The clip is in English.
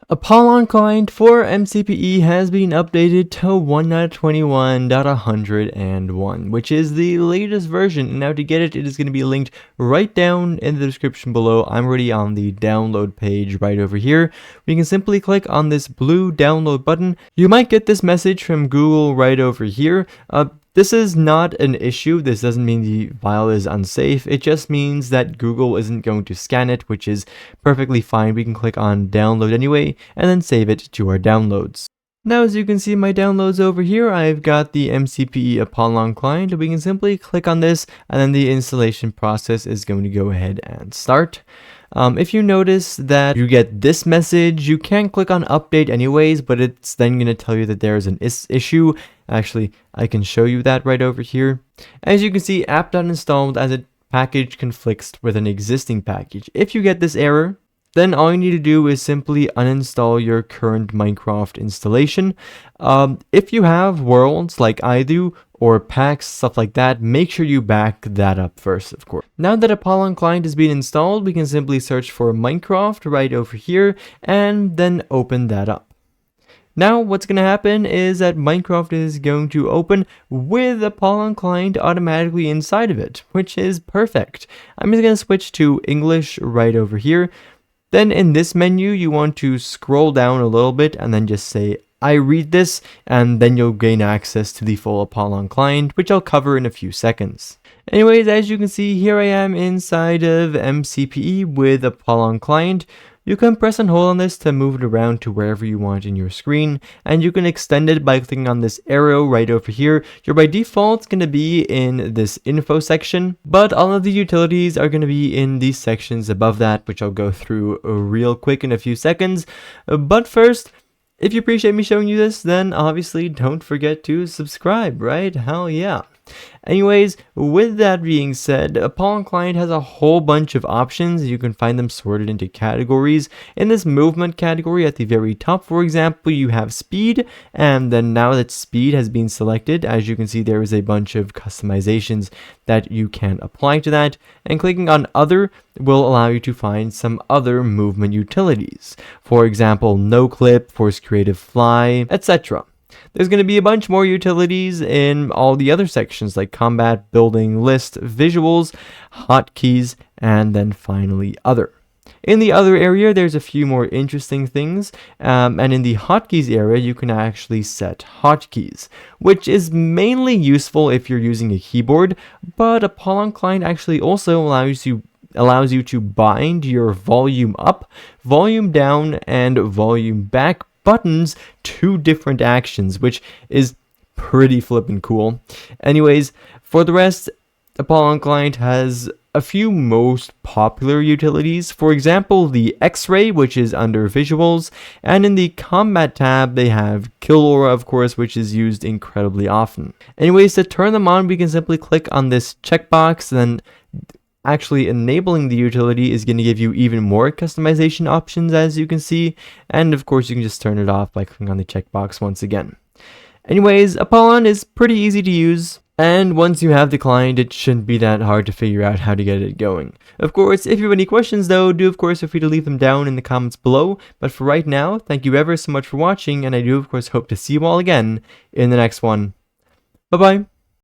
Apollon Client for MCPE has been updated to 1.21.101, which is the latest version. And now to get it, it is going to be linked right down in the description below. I'm already on the download page right over here. We can simply click on this blue download button. You might get this message from Google right over here. This is not an issue. This doesn't mean the file is unsafe. It just means that Google isn't going to scan it, which is perfectly fine. We can click on download anyway and then save it to our downloads. Now, as you can see my downloads over here, I've got the MCPE Apollon Client. We can simply click on this and then the installation process is going to go ahead and start. If you notice that you get this message, you can click on update anyways, but it's then going to tell you that there's an issue. Actually, I can show you that right over here. As you can see, app.installed as a package conflicts with an existing package. If you get this error, then all you need to do is simply uninstall your current Minecraft installation. If you have worlds like I do, or packs, stuff like that, make sure you back that up first, of course. Now that Apollon Client has been installed, we can simply search for Minecraft right over here, and then open that up. Now, what's going to happen is that Minecraft is going to open with Apollon Client automatically inside of it, which is perfect. I'm just going to switch to English right over here. Then in this menu, you want to scroll down a little bit and then just say, I read this, and then you'll gain access to the full Apollon Client, which I'll cover in a few seconds. Anyways, as you can see, here I am inside of MCPE with Apollon Client. You can press and hold on this to move it around to wherever you want in your screen, and you can extend it by clicking on this arrow right over here. You're by default going to be in this info section, but all of the utilities are going to be in these sections above that, which I'll go through real quick in a few seconds. But first, if you appreciate me showing you this, then obviously don't forget to subscribe, right? Hell yeah. Anyways, with that being said, Apollon Client has a whole bunch of options. You can find them sorted into categories. In this movement category at the very top, for example, you have speed, and then now that speed has been selected, as you can see, there is a bunch of customizations that you can apply to that, and clicking on other will allow you to find some other movement utilities. For example, no clip, force creative fly, etc. There's going to be a bunch more utilities in all the other sections like combat, building, list, visuals, hotkeys, and then finally other. In the other area, there's a few more interesting things, and in the hotkeys area, you can actually set hotkeys, which is mainly useful if you're using a keyboard, but Apollon Client actually also allows you to bind your volume up, volume down, and volume back buttons to different actions, which is pretty flippin' cool. Anyways, for the rest, Apollon Client has a few most popular utilities. For example, the X-ray, which is under visuals, and in the combat tab, they have kill aura, of course, which is used incredibly often. Anyways, to turn them on, we can simply click on this checkbox, then actually enabling the utility is going to give you even more customization options, as you can see, and of course you can just turn it off by clicking on the checkbox once again. Anyways, Apollon is pretty easy to use, and once you have the client, it shouldn't be that hard to figure out how to get it going. Of course, if you have any questions though, do of course feel free to leave them down in the comments below, but for right now, thank you ever so much for watching, and I do of course hope to see you all again in the next one. Bye bye!